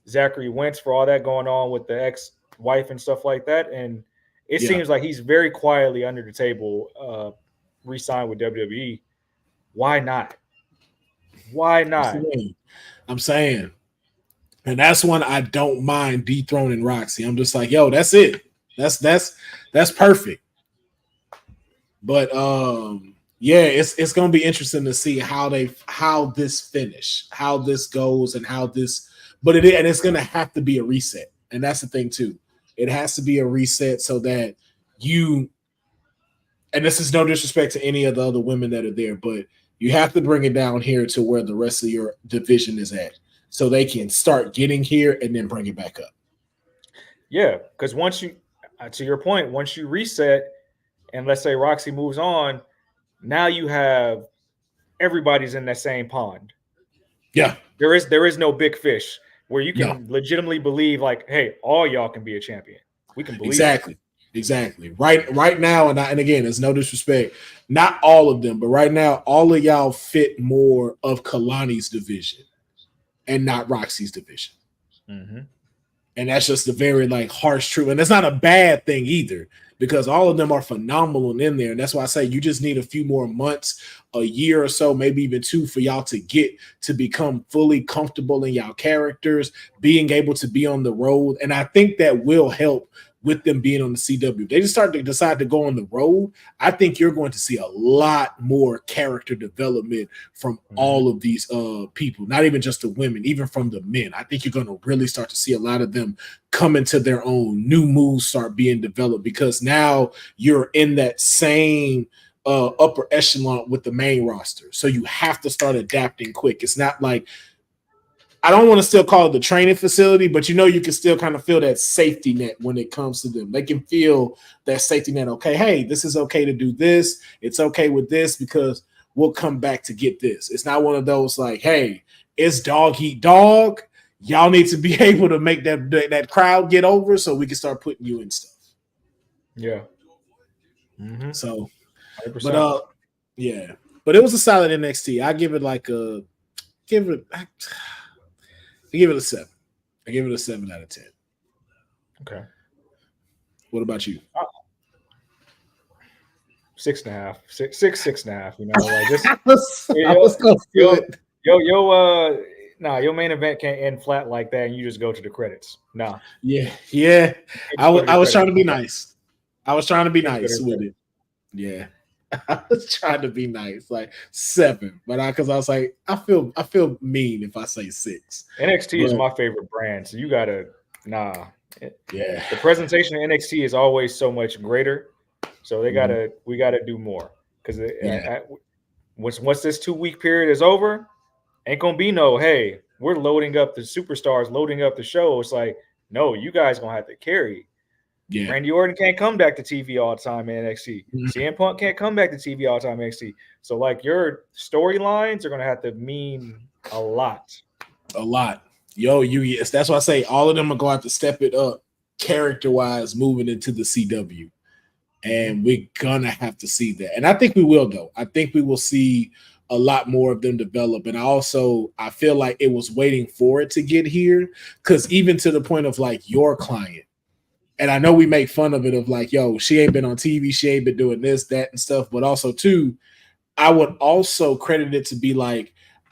Zachary Wentz for all that going on with the ex-wife and stuff like that, and it seems like he's very quietly under the table re-signed with WWE. Why not? Why not? I'm saying. And that's when I don't mind dethroning Roxy. I'm just like, yo, that's it. That's perfect. But it's gonna be interesting to see how this finish, how this goes, and how this But it's going to have to be a reset. And that's the thing too. It has to be a reset so that and this is no disrespect to any of the other women that are there, but you have to bring it down here to where the rest of your division is at so they can start getting here and then bring it back up. Yeah, because once you, to your point, once you reset and let's say Roxy moves on, now you have everybody's in that same pond. Yeah. There is no big fish where you can legitimately believe like, hey, all y'all can be a champion. We can believe exactly. Right now, and again, there's no disrespect, not all of them, but right now, all of y'all fit more of Kalani's division and not Roxy's division. Mm-hmm. And that's just a very harsh truth. And that's not a bad thing either, because all of them are phenomenal in there. And that's why I say you just need a few more months, a year or so, maybe even 2 for y'all to get to become fully comfortable in y'all characters, being able to be on the road. And I think that will help with them being on the CW. They just start to decide to go on the road. I think you're going to see a lot more character development from all of these people, not even just the women, even from the men. I think you're going to really start to see a lot of them come into their own. New moves start being developed because now you're in that same upper echelon with the main roster. So you have to start adapting quick. It's not like, I don't want to still call it the training facility, but you can still kind of feel that safety net when it comes to them. They can feel that safety net. Okay, hey, this is okay to do this. It's okay with this because we'll come back to get this. It's not one of those like, hey, it's dog eat dog. Y'all need to be able to make that crowd get over so we can start putting you in stuff. Yeah. Mm-hmm. So, 100%. but it was a solid NXT. I give it I give it a 7. I give it a 7 out of 10. Okay. What about you? 6.5. 6.5. You know, like this. Your main event can't end flat like that, and you just go to the credits. Nah. Yeah. I was trying to be nice. I was trying to be nice with it. Yeah. I was trying to be nice, like 7, but because I was like, I feel mean if I say 6. NXT is my favorite brand, so you gotta Yeah, the presentation of NXT is always so much greater, so we gotta do more because once this 2-week period is over, ain't gonna be no hey, we're loading up the superstars, loading up the show. It's like no, you guys gonna have to carry. Yeah. Randy Orton can't come back to TV all the time in NXT. CM Punk can't come back to TV all the time in NXT. So, your storylines are going to have to mean a lot. A lot. Yes, that's why I say all of them are going to have to step it up character-wise moving into the CW. And we're going to have to see that. And I think we will, though. I think we will see a lot more of them develop. And I feel like it was waiting for it to get here because even to the point of, your client, and I know we make fun of it of yo, she ain't been on TV, she ain't been doing this, that, and stuff. But also, too, I would also credit it to be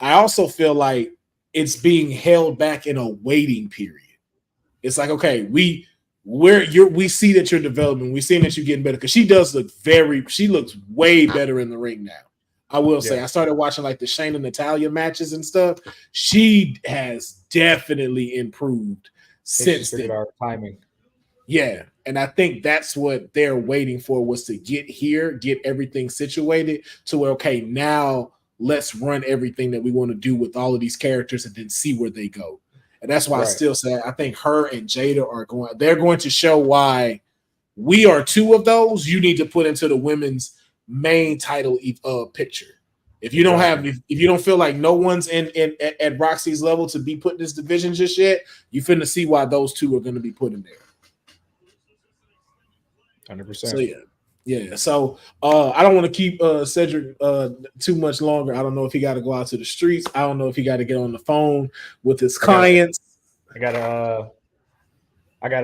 I also feel like it's being held back in a waiting period. It's like, okay, we see that you're developing, we see that you're getting better because she looks way better in the ring now. I will say, I started watching the Shayna and Natalya matches and stuff. She has definitely improved since then. Our timing. Yeah, and I think that's what they're waiting for was to get here, get everything situated to where, okay, now let's run everything that we want to do with all of these characters and then see where they go. And that's why I still say I think her and Jada they're going to show why we are 2 of those you need to put into the women's main title picture. If you don't have, if you don't feel like no one's at Roxy's level to be put in this division just yet, you finna see why those 2 are going to be put in there. 100%. So So I don't want to keep Cedric too much longer. I don't know if he got to go out to the streets. I don't know if he got to get on the phone with his clients. I gotta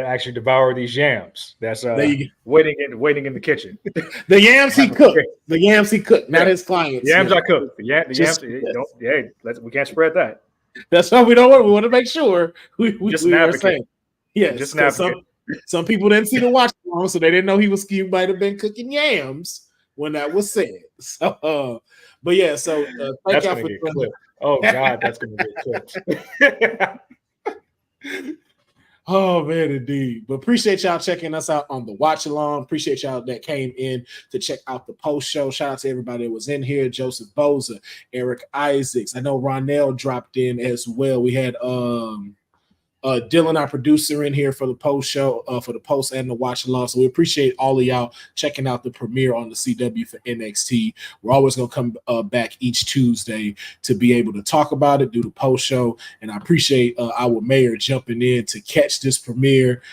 actually devour these yams. That's waiting in the kitchen. The yams he cooked. The yams he cooked, not his clients. Yams I cooked. The yams. We can't spread that. That's why we don't want. We want to make sure we are saying. Yes, just some people didn't see the watch along, so they didn't know he might have been cooking yams when that was said. So, but yeah, so thank y'all for clipped. Oh God, that's gonna get clipped. Oh man, indeed. But appreciate y'all checking us out on the watch along. Appreciate y'all that came in to check out the post show. Shout out to everybody that was in here: Joseph Boza, Eric Isaacs. I know Ronell dropped in as well. We had Dylan, our producer, in here for the post show, for the post and the watch along. So we appreciate all of y'all checking out the premiere on the CW for NXT. We're always going to come back each Tuesday to be able to talk about it, do the post show. And I appreciate our mayor jumping in to catch this premiere.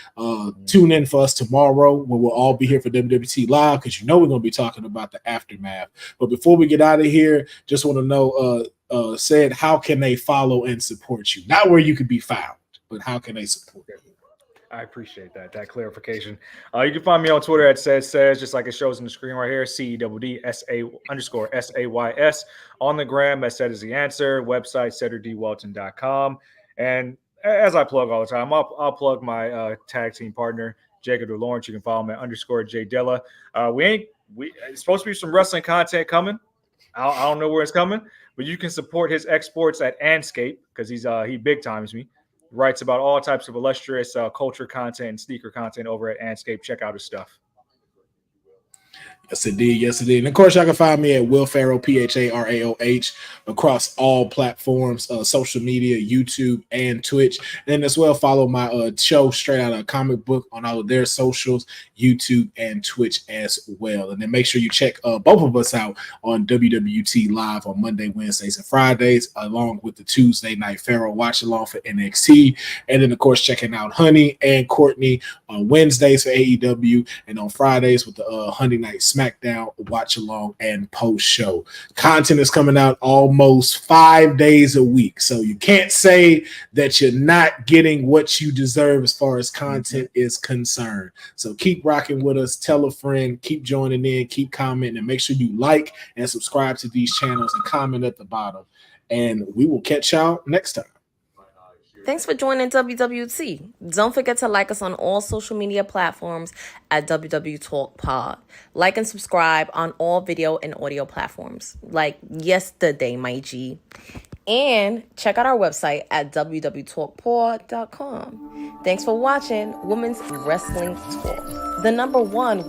Tune in for us tomorrow when we'll all be here for WWT Live, because you know we're going to be talking about the aftermath. But before we get out of here, just want to know, said, how can they follow and support you? Not where you could be found, but how can they support you? I appreciate that clarification. You can find me on Twitter at says, just like it shows on the screen right here, CEWD_SA_SAYS. On the gram, that said is the answer. Website, CedricDWalton.com. And as I plug all the time, I'll plug my tag team partner, Jacob DeLawrence. You can follow me at _JDella. It's supposed to be some wrestling content coming. I don't know where it's coming, but you can support his exports at Anscape, because he big times me. Writes about all types of illustrious culture content and sneaker content over at Anscape. Check out his stuff. Yes, indeed. Yes, indeed. And of course, y'all can find me at Will Farrell, PHARAOH, across all platforms, social media, YouTube, and Twitch. And as well, follow my show, Straight Out of Comic Book, on all of their socials, YouTube and Twitch as well. And then make sure you check both of us out on WWT Live on Monday, Wednesdays, and Fridays, along with the Tuesday night Farrell watch along for NXT. And then, of course, checking out Honey and Courtney on Wednesdays for AEW, and on Fridays with the Honey Night SmackDown watch along and post show. Content is coming out almost 5 days a week, so you can't say that you're not getting what you deserve as far as content is concerned. So keep rocking with us, tell a friend, keep joining in, keep commenting, and make sure you like and subscribe to these channels and comment at the bottom. And we will catch y'all next time. Thanks for joining WWT. Don't forget to like us on all social media platforms at WW Talk Pod. Like and subscribe on all video and audio platforms, like yesterday, my G. And check out our website at www.talkpod.com. Thanks for watching Women's Wrestling Talk, the #1 woman